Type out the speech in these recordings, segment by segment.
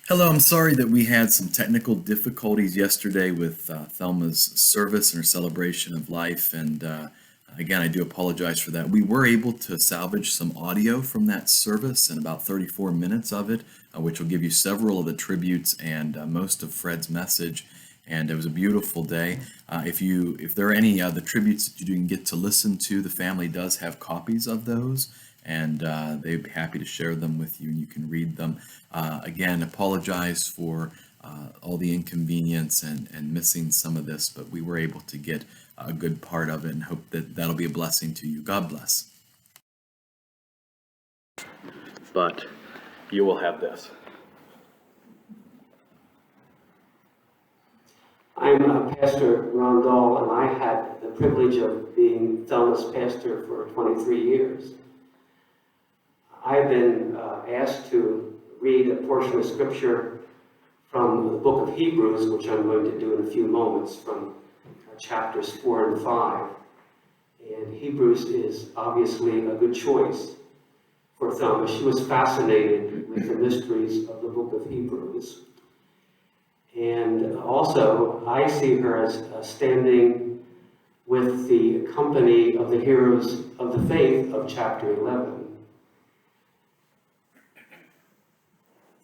Hello, I'm sorry that we had some technical difficulties yesterday with Thelma's service and her celebration of life. And again, I do apologize for that. We were able to salvage some audio from that service and about 34 minutes of it, which will give you several of the tributes and most of Fred's message. And it was a beautiful day. If there are any the tributes that you didn't get to listen to, the family does have copies of those, and they'd be happy to share them with you, and you can read them. Again, apologize for all the inconvenience and missing some of this, but we were able to get a good part of it, and hope that that'll be a blessing to you. God bless. But you will have this. I'm Pastor Ron Dahl, and I had the privilege of being Thelma's pastor for 23 years. I've been asked to read a portion of scripture from the book of Hebrews, which I'm going to do in a few moments, from chapters 4 and 5. And Hebrews is obviously a good choice for Thelma. She was fascinated with the mysteries of the book of Hebrews. And also, I see her as standing with the company of the heroes of the faith of chapter 11.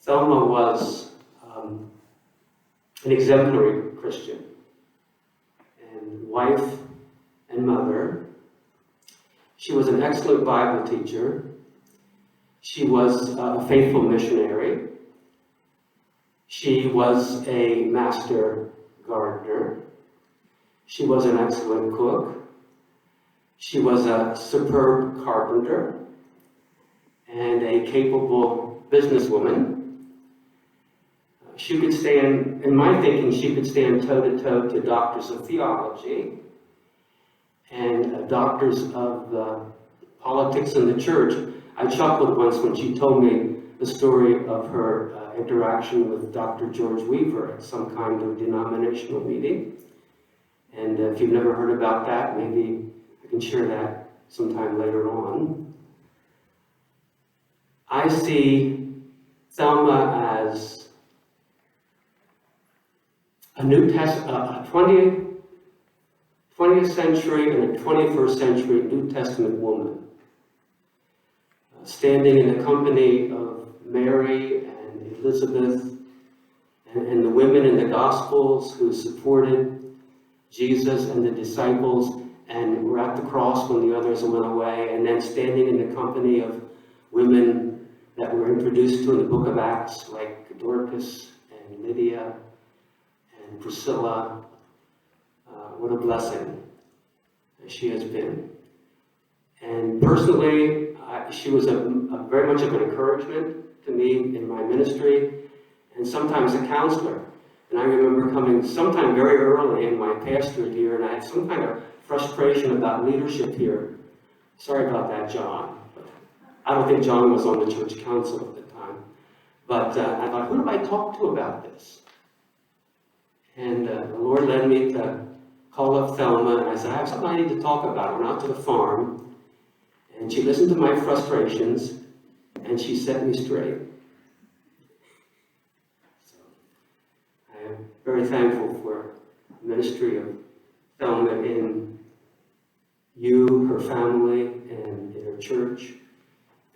Thelma was an exemplary Christian and wife and mother. She was an excellent Bible teacher. She was a faithful missionary. She was a master gardener. She was an excellent cook. She was a superb carpenter and a capable businesswoman. She could stand, in my thinking, she could stand toe-to-toe to doctors of theology and doctors of politics in the church. I chuckled once when she told me the story of her interaction with Dr. George Weaver at some kind of denominational meeting. And if you've never heard about that, maybe I can share that sometime later on. I see Thelma as a 20th century and a 21st century New Testament woman, standing in the company of Mary and Elizabeth and the women in the Gospels who supported Jesus and the disciples and were at the cross when the others went away, and then standing in the company of women that were introduced to in the book of Acts, like Dorcas and Lydia and Priscilla. What a blessing she has been. And personally, she was very much of an encouragement to me in my ministry, and sometimes a counselor. And I remember coming sometime very early in my pastorate here, and I had some kind of frustration about leadership here. Sorry about that, John. But I don't think John was on the church council at the time. But I thought, who do I talk to about this? And the Lord led me to call up Thelma, and I said, I have something I need to talk about. I went out to the farm, and she listened to my frustrations, and she set me straight. So I am very thankful for the ministry of Thelma in you, her family, and in her church.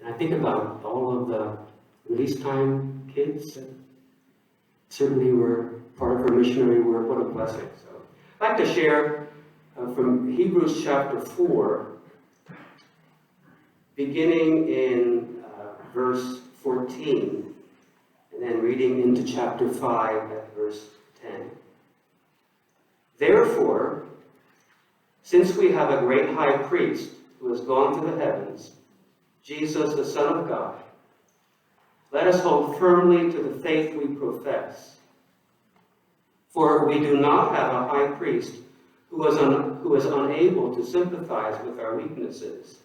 And I think about all of the release time kids that certainly were part of her missionary work. What a blessing. So I'd like to share from Hebrews chapter 4, beginning in verse 14, and then reading into chapter 5 at verse 10. Therefore, since we have a great high priest who has gone to the heavens, Jesus, the Son of God, let us hold firmly to the faith we profess. For we do not have a high priest who is unable to sympathize with our weaknesses,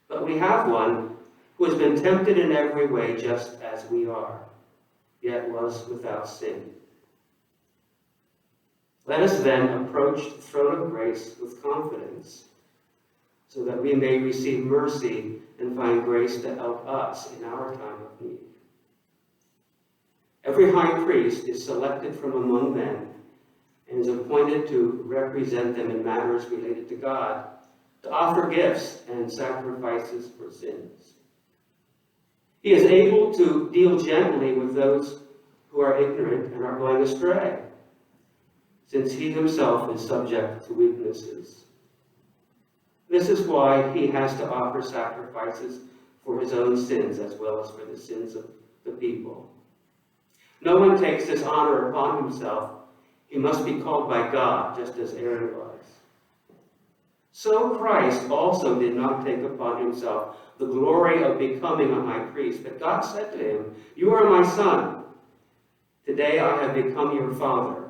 but we have one who has been tempted in every way just as we are, yet was without sin. Let us then approach the throne of grace with confidence, so that we may receive mercy and find grace to help us in our time of need. Every high priest is selected from among men and is appointed to represent them in matters related to God, to offer gifts and sacrifices for sins. He is able to deal gently with those who are ignorant and are going astray, since he himself is subject to weaknesses. This is why he has to offer sacrifices for his own sins as well as for the sins of the people. No one takes this honor upon himself. He must be called by God, just as Aaron was. So Christ also did not take upon himself the glory of becoming a high priest, but God said to him, "You are my son. Today I have become your father."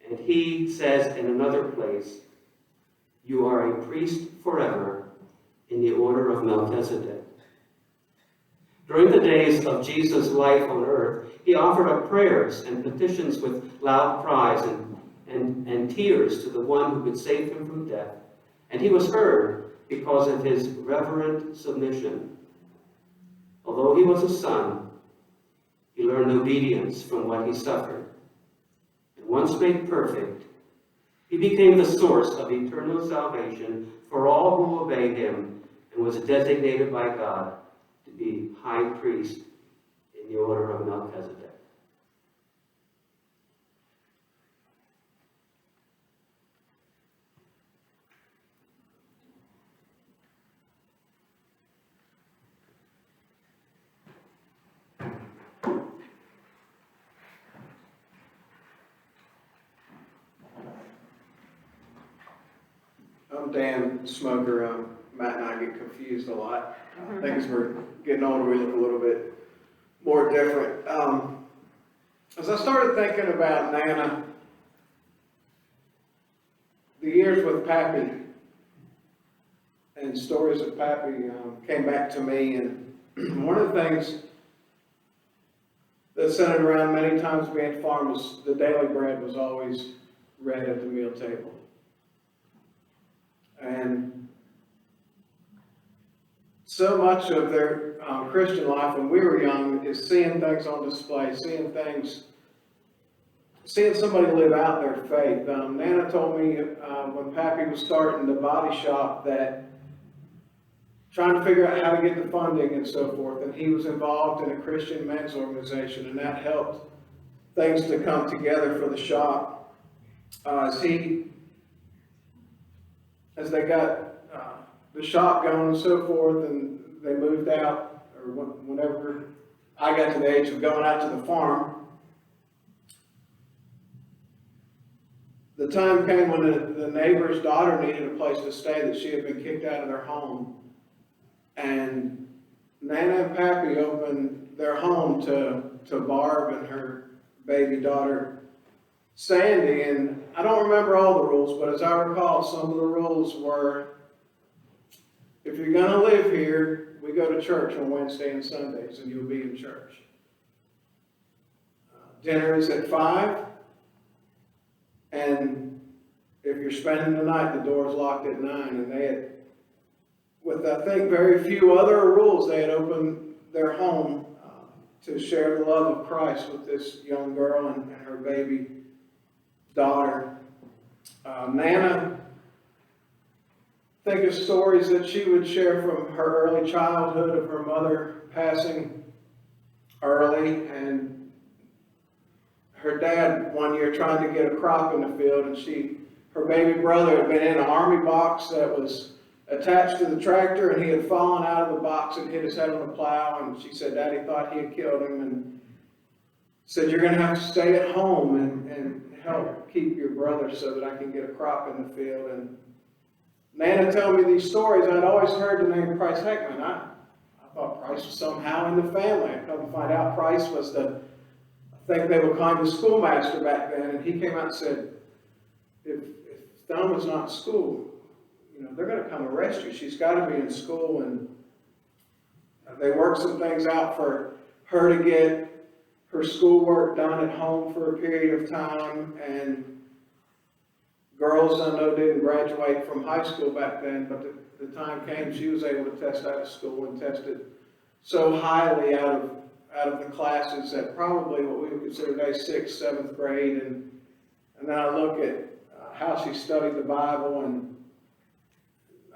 And he says in another place, "You are a priest forever in the order of Melchizedek." During the days of Jesus' life on earth, he offered up prayers and petitions with loud cries and tears to the one who could save him from death. And he was heard because of his reverent submission. Although he was a son, he learned obedience from what he suffered. And once made perfect, he became the source of eternal salvation for all who obey him and was designated by God to be high priest in the order of Melchizedek. I'm Dan Smoker. Matt and I get confused a lot. I think as we're getting older, we look a little bit more different. As I started thinking about Nana, the years with Pappy and stories of Pappy came back to me, and one of the things that centered around many times being farm was the daily bread was always read at the meal table. And so much of their Christian life when we were young is seeing things on display, seeing somebody live out their faith. Nana told me when Pappy was starting the body shop that trying to figure out how to get the funding and so forth, and he was involved in a Christian men's organization, and that helped things to come together for the shop. As they got the shop going and so forth, and they moved out, or whenever I got to the age of going out to the farm, the time came when the neighbor's daughter needed a place to stay, that she had been kicked out of their home. And Nana and Pappy opened their home to Barb and her baby daughter, Sandy. And I don't remember all the rules, but as I recall, some of the rules were, if you're going to live here, we go to church on Wednesday and Sundays, and you'll be in church. Dinner is at 5, and if you're spending the night, the door's locked at 9. And they had, with I think very few other rules, they had opened their home to share the love of Christ with this young girl and her baby daughter. Nana, think of stories that she would share from her early childhood of her mother passing early, and her dad one year trying to get a crop in the field, and her baby brother had been in an army box that was attached to the tractor, and he had fallen out of the box and hit his head on the plow, and she said Daddy thought he had killed him, and said, "You're going to have to stay at home and help keep your brother so that I can get a crop in the field." And Nana told me these stories, and I'd always heard the name Price Heckman. I thought Price was somehow in the family. I come to find out Price was I think they were calling the schoolmaster back then, and he came out and said, if Thelma's not in school, they're going to come arrest you. She's got to be in school. And they worked some things out for her to get her schoolwork done at home for a period of time. And girls, I know, didn't graduate from high school back then, but the time came she was able to test out of school and tested so highly out out of the classes at probably what we would consider today 6th, 7th grade, and then I look at how she studied the Bible, and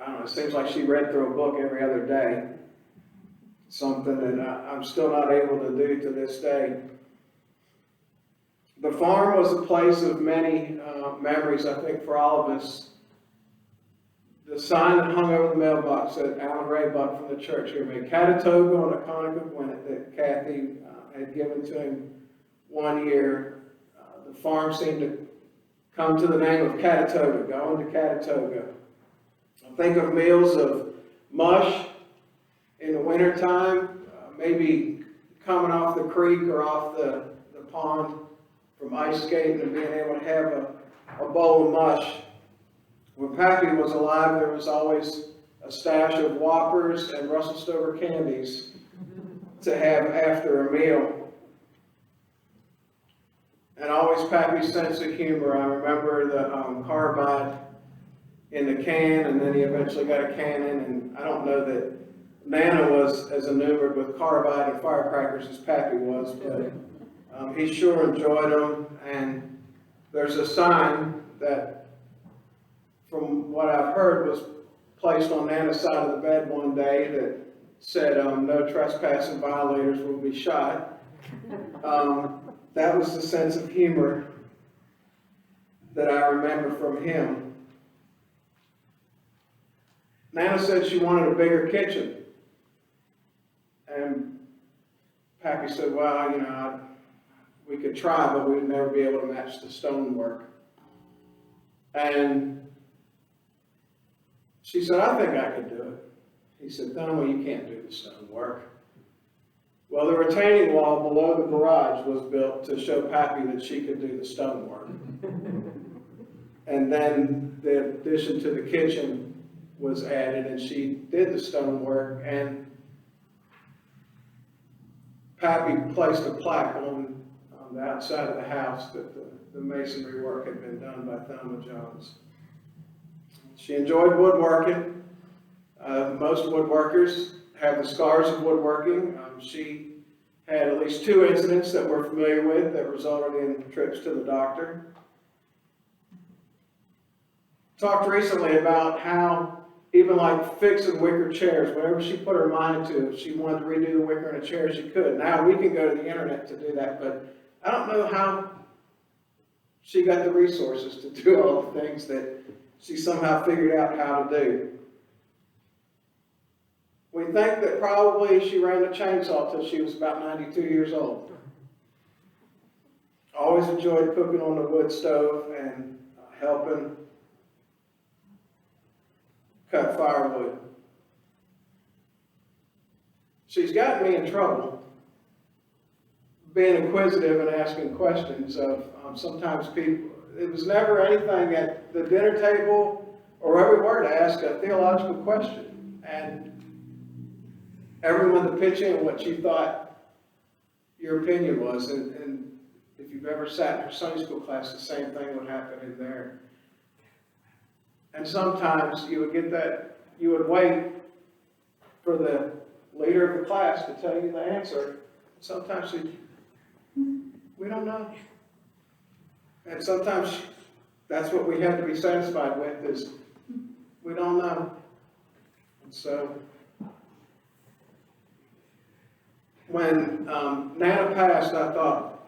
I don't know, it seems like she read through a book every other day, something that I'm still not able to do to this day. The farm was a place of many memories, I think, for all of us. The sign that hung over the mailbox said Alan Raybuck from the church here made Catatoga on a conic of Gwinnett that Kathy had given to him one year. The farm seemed to come to the name of Catatoga, going to Catatoga. I think of meals of mush in the wintertime, maybe coming off the creek or off the pond from ice skating and being able to have a bowl of mush. When Pappy was alive, there was always a stash of Whoppers and Russell Stover candies to have after a meal. And always Pappy's sense of humor. I remember the carbide in the can, and then he eventually got a cannon, and I don't know that Nana was as enamored with carbide and firecrackers as Pappy was, but he sure enjoyed them. And there's a sign that, from what I've heard, was placed on Nana's side of the bed one day that said, no trespassing violators will be shot. That was the sense of humor that I remember from him. Nana said she wanted a bigger kitchen. And Pappy said, well, we could try, but we'd never be able to match the stonework. And she said, I think I could do it. He said, Thelma, you can't do the stonework. Well, the retaining wall below the garage was built to show Pappy that she could do the stonework. And then the addition to the kitchen was added, and she did the stonework, and Pappy placed a plaque on the outside of the house that the masonry work had been done by Thelma Jones. She enjoyed woodworking. Most woodworkers have the scars of woodworking. She had at least 2 incidents that we're familiar with that resulted in trips to the doctor. Talked recently about how even like fixing wicker chairs, whenever she put her mind to it, she wanted to redo the wicker in a chair, she could. Now we can go to the internet to do that, but I don't know how she got the resources to do all the things that she somehow figured out how to do. We think that probably she ran a chainsaw till she was about 92 years old. Always enjoyed cooking on the wood stove and helping cut firewood. She's gotten me in trouble being inquisitive and asking questions of sometimes people. It was never anything at the dinner table or wherever we were to ask a theological question. And everyone to pitch in what you thought your opinion was. And if you've ever sat in her Sunday school class, the same thing would happen in there. And sometimes you would get that, you would wait for the leader of the class to tell you the answer. Sometimes we don't know. And sometimes that's what we have to be satisfied with, is we don't know. And so when Nana passed, I thought,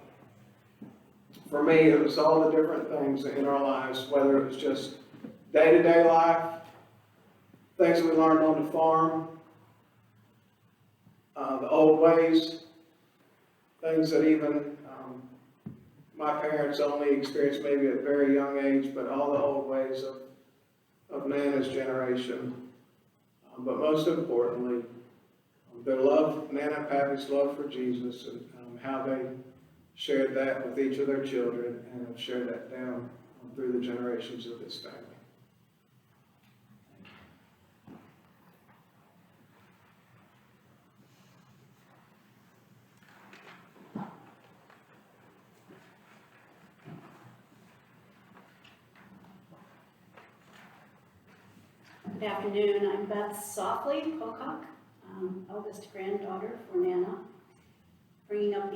for me, it was all the different things in our lives, whether it was just day-to-day life, things that we learned on the farm, the old ways, things that even my parents only experienced maybe at a very young age, but all the old ways of Nana's generation. But most importantly, their love, Nana and Pappy's love for Jesus, and how they shared that with each of their children and have shared that down through the generations of this family. Good afternoon. I'm Beth Softly Pocock, eldest granddaughter for Nana.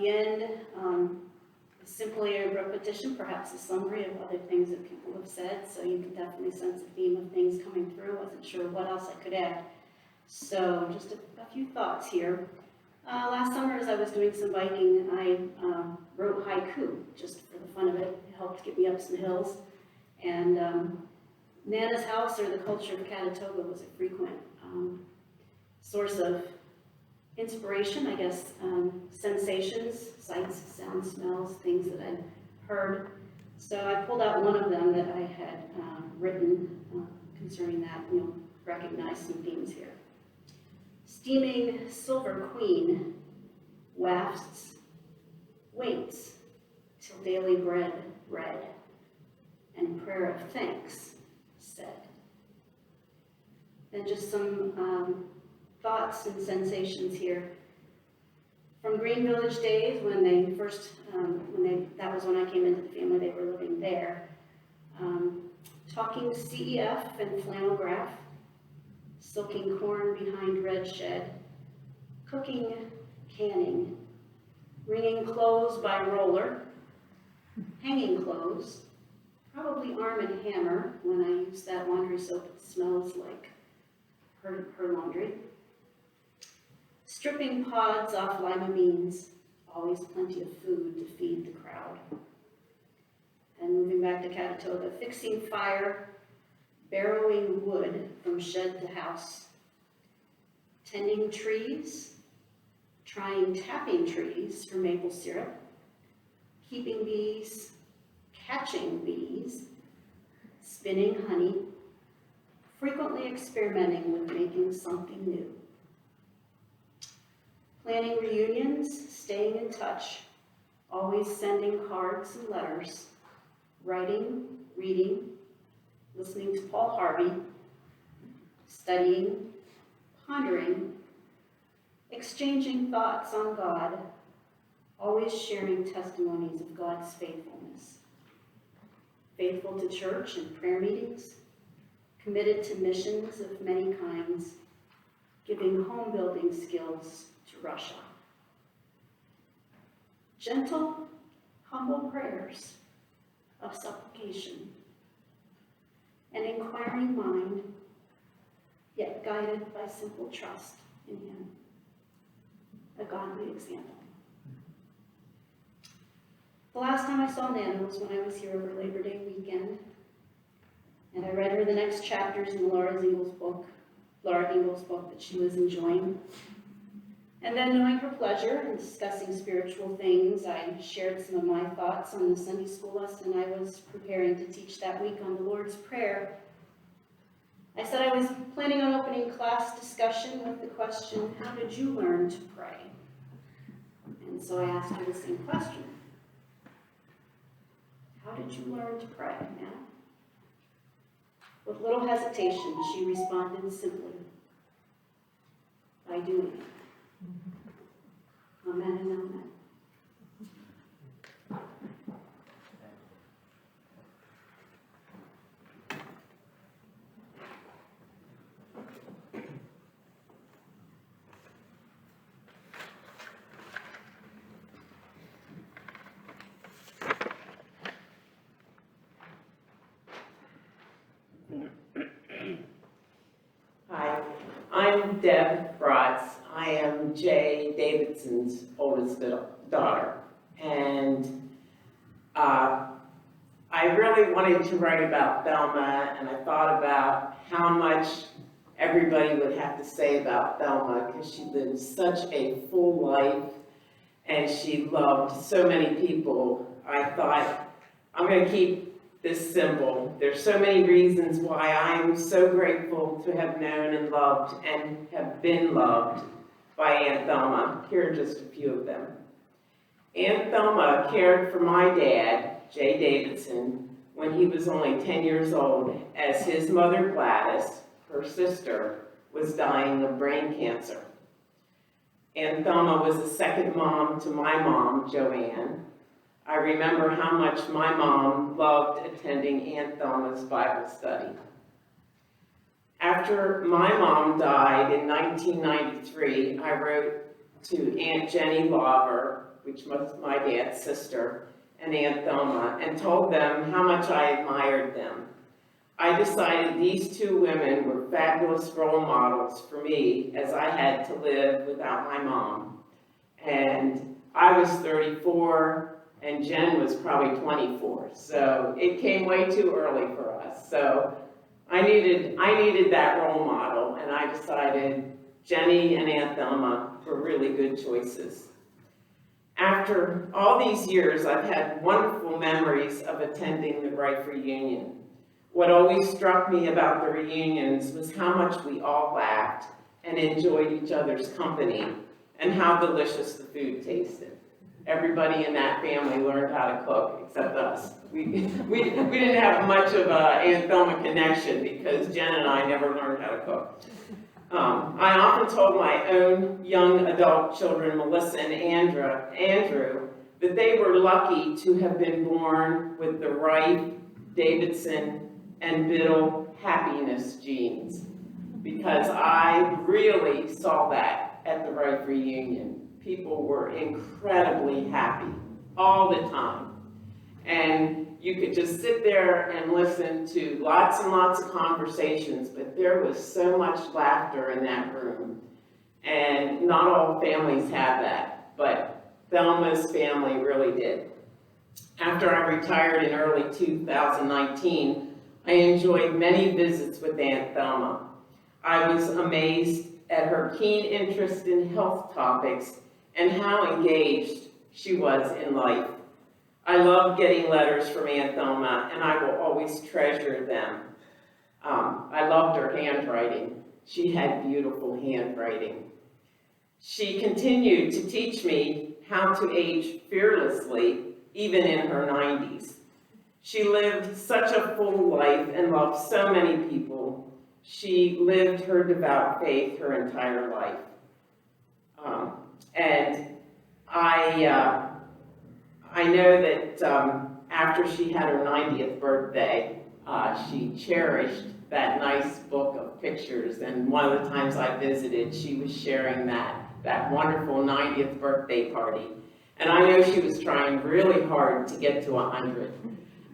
the end is simply a repetition, perhaps a summary of other things that people have said, so you can definitely sense a theme of things coming through. I wasn't sure what else I could add. So just a few thoughts here. Last summer, as I was doing some biking, I wrote haiku, just for the fun of it. It helped get me up some hills. And Nana's house, or the culture of Catatoga, was a frequent source of inspiration, I guess, sensations, sights, sounds, smells, things that I'd heard. So I pulled out one of them that I had written concerning that, recognize some themes here. Steaming silver queen wafts, waits till daily bread read, and prayer of thanks said. Then just some thoughts and sensations here. From Green Village days, when they first, that was when I came into the family, they were living there. Talking CEF and flannel graph, silking corn behind red shed, cooking, canning, wringing clothes by roller, hanging clothes, probably Arm and Hammer when I use that laundry soap, it smells like her laundry. Stripping pods off lima beans, always plenty of food to feed the crowd. And moving back to Catatoga, fixing fire, barrowing wood from shed to house, tending trees, trying tapping trees for maple syrup, keeping bees, catching bees, spinning honey, frequently experimenting with making something new. Planning reunions, staying in touch, always sending cards and letters, writing, reading, listening to Paul Harvey, studying, pondering, exchanging thoughts on God, always sharing testimonies of God's faithfulness. Faithful to church and prayer meetings, committed to missions of many kinds, giving home building skills to Russia. Gentle, humble prayers of supplication, an inquiring mind, yet guided by simple trust in Him. A godly example. The last time I saw Nana was when I was here over Labor Day weekend, and I read her the next chapters in Laura Ingalls' book that she was enjoying. And then, knowing her pleasure in discussing spiritual things, I shared some of my thoughts on the Sunday school lesson I was preparing to teach that week on the Lord's Prayer. I said I was planning on opening class discussion with the question, how did you learn to pray? And so I asked her the same question. How did you learn to pray, Nana? With little hesitation, she responded simply, by doing it. Amen and amen. Hi, I'm Deb Bratz. I am Jay Davidson's oldest daughter. And I really wanted to write about Thelma, and I thought about how much everybody would have to say about Thelma because she lived such a full life and she loved so many people. I thought, I'm going to keep this simple. There's so many reasons why I'm so grateful to have known and loved and have been loved by Aunt Thelma. Here are just a few of them. Aunt Thelma cared for my dad, Jay Davidson, when he was only 10 years old, as his mother Gladys, her sister, was dying of brain cancer. Aunt Thelma was the second mom to my mom, Joanne. I remember how much my mom loved attending Aunt Thelma's Bible study. After my mom died in 1993, I wrote to Aunt Jenny Lawver, which was my dad's sister, and Aunt Thelma, and told them how much I admired them. I decided these two women were fabulous role models for me as I had to live without my mom. And I was 34 and Jen was probably 24. So it came way too early for us. So I needed that role model, and I decided Jenny and Aunt Thelma were really good choices. After all these years, I've had wonderful memories of attending the Bright reunion. What always struck me about the reunions was how much we all laughed and enjoyed each other's company, and how delicious the food tasted. Everybody in that family learned how to cook, except us. We didn't have much of a Aunt Thelma connection because Jen and I never learned how to cook. I often told my own young adult children, Melissa and Andrew, that they were lucky to have been born with the Wright, Davidson, and Biddle happiness genes, because I really saw that at the Wright reunion. People were incredibly happy all the time. And you could just sit there and listen to lots and lots of conversations, but there was so much laughter in that room. And not all families have that, but Thelma's family really did. After I retired in early 2019, I enjoyed many visits with Aunt Thelma. I was amazed at her keen interest in health topics and how engaged she was in life. I love getting letters from Aunt Thelma, and I will always treasure them. I loved her handwriting. She had beautiful handwriting. She continued to teach me how to age fearlessly, even in her 90s. She lived such a full life and loved so many people. She lived her devout faith her entire life. And I know that after she had her 90th birthday, she cherished that nice book of pictures. And one of the times I visited, she was sharing that wonderful 90th birthday party. And I know she was trying really hard to get to 100.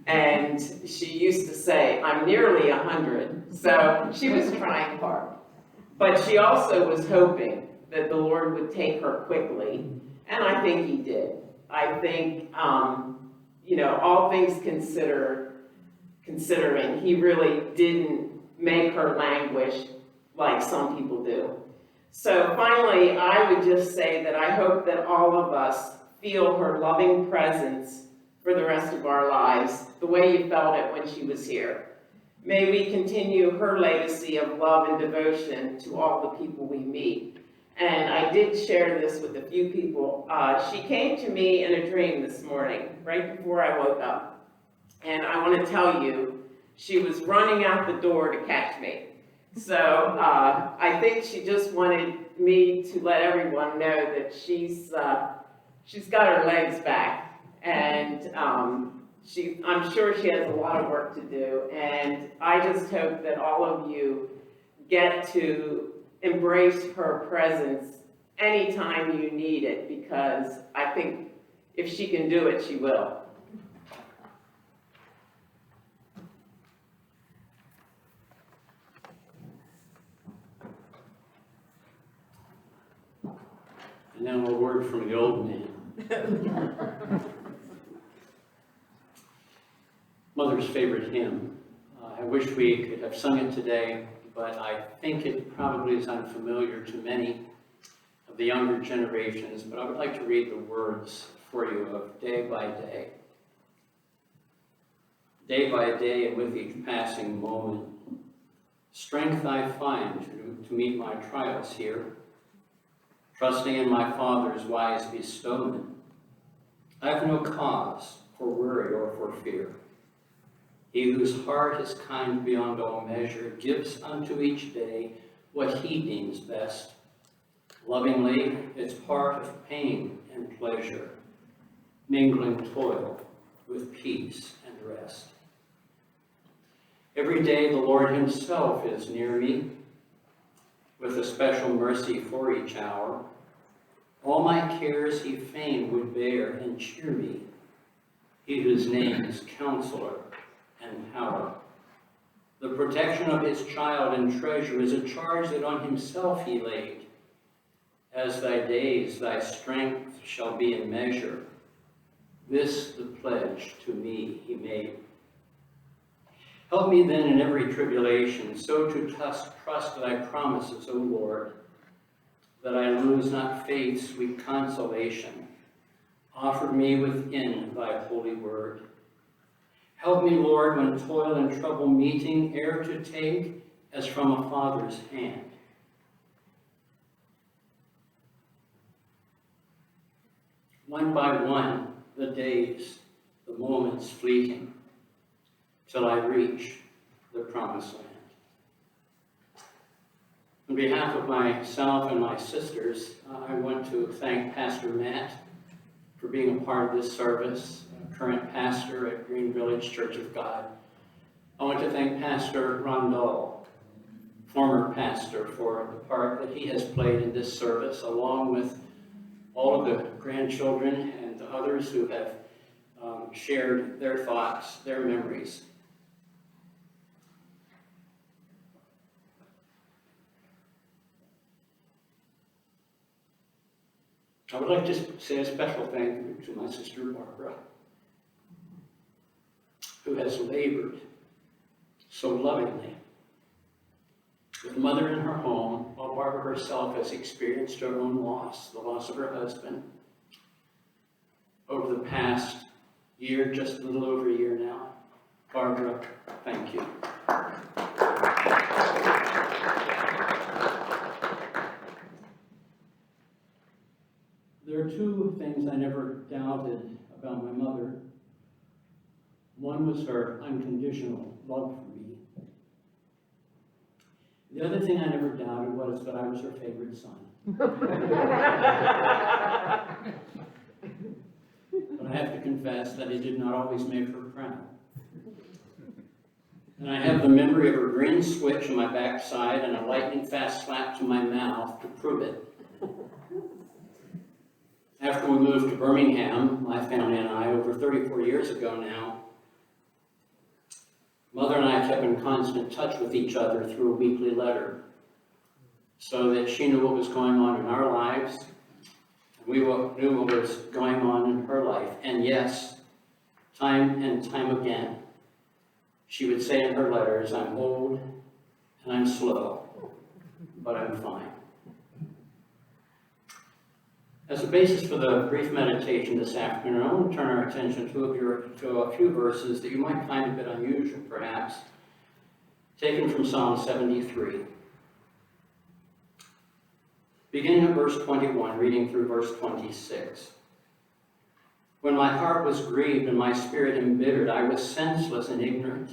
And she used to say, I'm nearly 100. So she was trying hard. But she also was hoping that the Lord would take her quickly. And I think he did. I think, all things considering, he really didn't make her languish like some people do. So finally, I would just say that I hope that all of us feel her loving presence for the rest of our lives, the way you felt it when she was here. May we continue her legacy of love and devotion to all the people we meet. And I did share this with a few people. She came to me in a dream this morning, right before I woke up. And I want to tell you, she was running out the door to catch me. So I think she just wanted me to let everyone know that she's got her legs back. And I'm sure she has a lot of work to do. And I just hope that all of you get to embrace her presence anytime you need it, because I think if she can do it, she will. And now a word from the old man. Mother's favorite hymn. I wish we could have sung it today, but I think it probably is unfamiliar to many of the younger generations, but I would like to read the words for you of Day by Day. Day by day and with each passing moment, strength I find to meet my trials here, trusting in my Father's wise bestowment. I have no cause for worry or for fear. He whose heart is kind beyond all measure gives unto each day what he deems best. Lovingly, it's part of pain and pleasure, mingling toil with peace and rest. Every day the Lord himself is near me, with a special mercy for each hour. All my cares he fain would bear and cheer me, he whose name is Counselor and Power. The protection of his child and treasure is a charge that on himself he laid. As thy days, thy strength shall be in measure. This the pledge to me he made. Help me then in every tribulation, so to trust thy promises, O Lord, that I lose not faith's sweet consolation, offered me within thy holy word. Help me, Lord, when toil and trouble meeting, ere to take as from a father's hand. One by one, the days, the moments fleeting, till I reach the promised land. On behalf of myself and my sisters, I want to thank Pastor Matt for being a part of this service, current pastor at Green Village Church of God. I want to thank Pastor Rondell, former pastor, for the part that he has played in this service, along with all of the grandchildren and the others who have shared their thoughts, their memories. I would like to say a special thank you to my sister Barbara, who has labored so lovingly with Mother in her home, while Barbara herself has experienced her own loss, the loss of her husband, over the past year, just a little over a year now. Barbara, thank you. There are two things I never doubted about my mother. One was her unconditional love for me. The other thing I never doubted was that I was her favorite son. But I have to confess that it did not always make her proud. And I have the memory of her green switch on my backside and a lightning fast slap to my mouth to prove it. After we moved to Birmingham, my family and I, over 34 years ago now, Mother and I kept in constant touch with each other through a weekly letter, so that she knew what was going on in our lives, and we knew what was going on in her life. And yes, time and time again, she would say in her letters, I'm old and I'm slow, but I'm fine. As a basis for the brief meditation this afternoon, I want to turn our attention to a few verses that you might find a bit unusual, perhaps, taken from Psalm 73. Beginning at verse 21, reading through verse 26. When my heart was grieved and my spirit embittered, I was senseless and ignorant.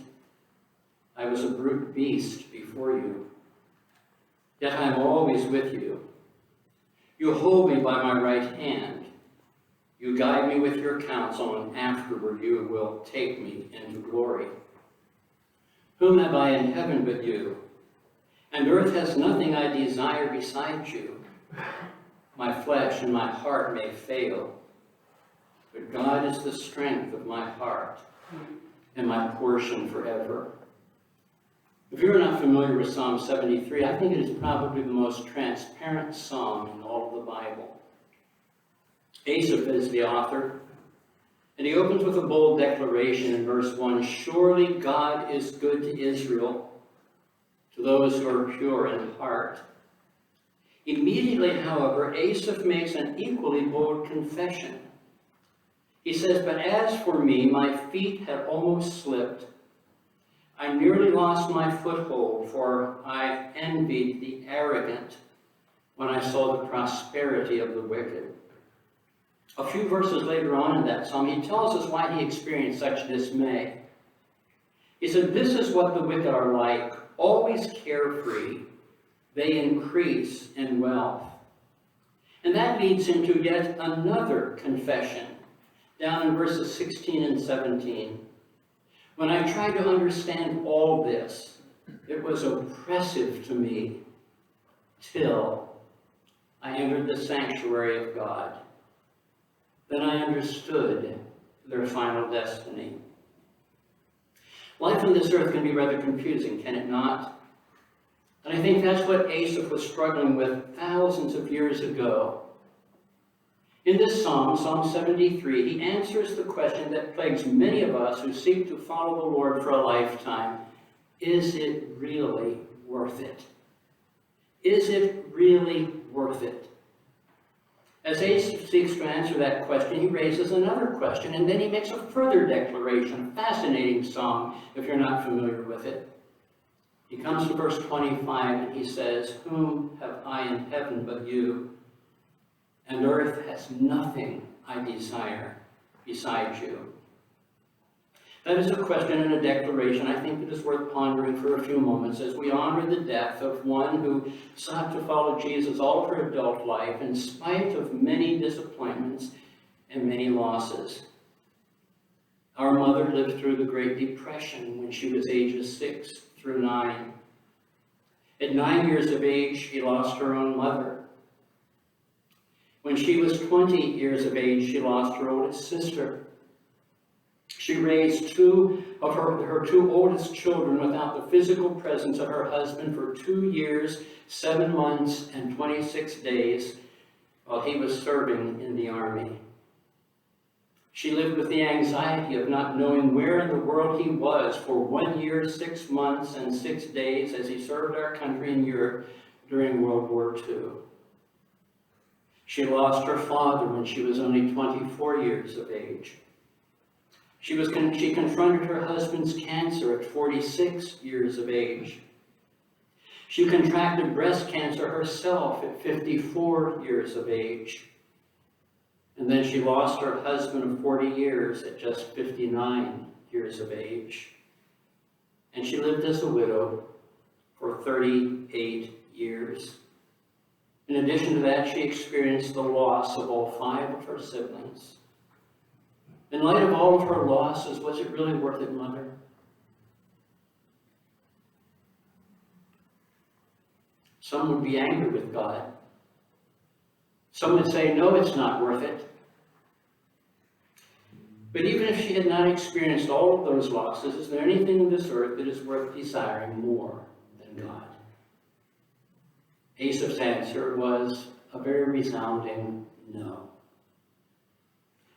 I was a brute beast before you. Yet I am always with you. You hold me by my right hand. You guide me with your counsel, and afterward you will take me into glory. Whom have I in heaven but you? And earth has nothing I desire besides you. My flesh and my heart may fail, but God is the strength of my heart and my portion forever. If you're not familiar with Psalm 73, I think it is probably the most transparent psalm in all of the Bible. Asaph is the author, and he opens with a bold declaration in verse 1, surely God is good to Israel, to those who are pure in heart. Immediately, however, Asaph makes an equally bold confession. He says, but as for me, my feet had almost slipped. I nearly lost my foothold, for I envied the arrogant when I saw the prosperity of the wicked. A few verses later on in that psalm, he tells us why he experienced such dismay. He said, this is what the wicked are like, always carefree. They increase in wealth. And that leads him to yet another confession, down in verses 16 and 17. When I tried to understand all this, it was oppressive to me till I I entered the sanctuary of God. Then I understood their final destiny. Life on this earth can be rather confusing, can it not? And I think that's what Asaph was struggling with thousands of years ago. In this psalm, Psalm 73, he answers the question that plagues many of us who seek to follow the Lord for a lifetime. Is it really worth it? Is it really worth it? As Asaph seeks to answer that question, he raises another question, and then he makes a further declaration, a fascinating song, if you're not familiar with it. He comes to verse 25, and he says, "Whom have I in heaven but you? And earth has nothing I desire besides you." That is a question and a declaration I think it is worth pondering for a few moments as we honor the death of one who sought to follow Jesus all of her adult life in spite of many disappointments and many losses. Our mother lived through the Great Depression when she was ages 6 through 9. At 9 years of age, she lost her own mother. When she was 20 years of age, she lost her oldest sister. She raised two of her two oldest children without the physical presence of her husband for 2 years, 7 months, and 26 days while he was serving in the army. She lived with the anxiety of not knowing where in the world he was for 1 year, 6 months, and 6 days as he served our country in Europe during World War II. She lost her father when she was only 24 years of age. She confronted her husband's cancer at 46 years of age. She contracted breast cancer herself at 54 years of age. And then she lost her husband of 40 years at just 59 years of age. And she lived as a widow for 38 years. In addition to that, she experienced the loss of all 5 of her siblings. In light of all of her losses, was it really worth it, Mother? Some would be angry with God. Some would say, no, it's not worth it. But even if she had not experienced all of those losses, is there anything in this earth that is worth desiring more than God? Asaph's answer was a very resounding no.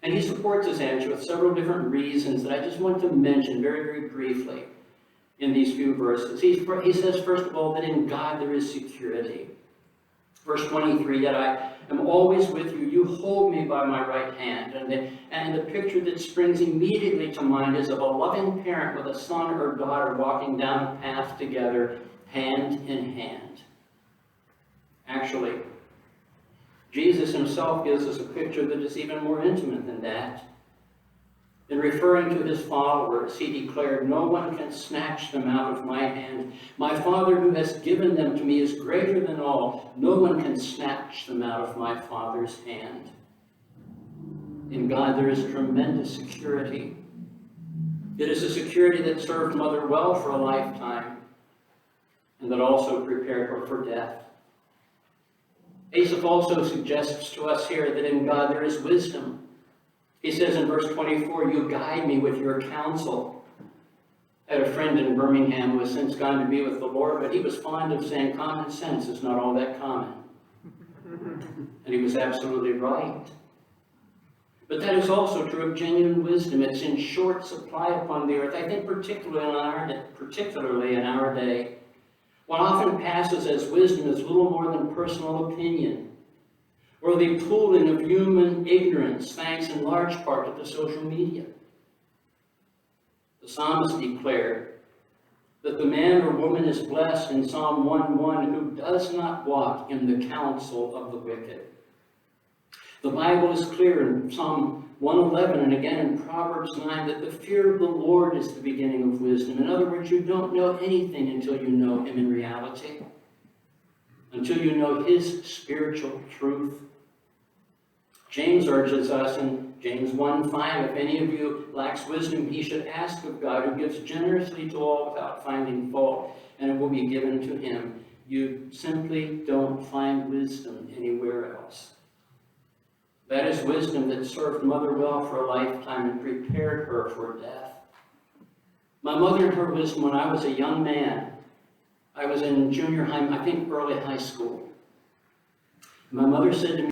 And he supports his answer with several different reasons that I just want to mention very, very briefly in these few verses. He says, first of all, that in God there is security. Verse 23, "Yet I am always with you. You hold me by my right hand." And the picture that springs immediately to mind is of a loving parent with a son or daughter walking down a path together, hand in hand. Actually, Jesus himself gives us a picture that is even more intimate than that. In referring to his followers, he declared, "No one can snatch them out of my hand. My Father who has given them to me is greater than all. No one can snatch them out of my Father's hand." In God there is tremendous security. It is a security that served Mother well for a lifetime and that also prepared her for death. Asaph also suggests to us here that in God there is wisdom. He says in verse 24, "You guide me with your counsel." I had a friend in Birmingham who has since gone to be with the Lord, but he was fond of saying common sense is not all that common. And he was absolutely right. But that is also true of genuine wisdom. It's in short supply upon the earth, I think particularly in our day. What often passes as wisdom is little more than personal opinion, or the pooling of human ignorance, thanks in large part to the social media. The psalmist declared that the man or woman is blessed in Psalm 1:1 who does not walk in the counsel of the wicked. The Bible is clear in Psalm 111 and again in Proverbs 9 that the fear of the Lord is the beginning of wisdom. In other words, you don't know anything until you know him in reality, until you know his spiritual truth. James urges us in James 1:5, "If any of you lacks wisdom, he should ask of God, who gives generously to all without finding fault, and it will be given to him." You simply don't find wisdom anywhere else. That is wisdom that served Mother well for a lifetime and prepared her for death. My mother and her wisdom when I was a young man. I was in junior high, I think early high school. My mother said to me,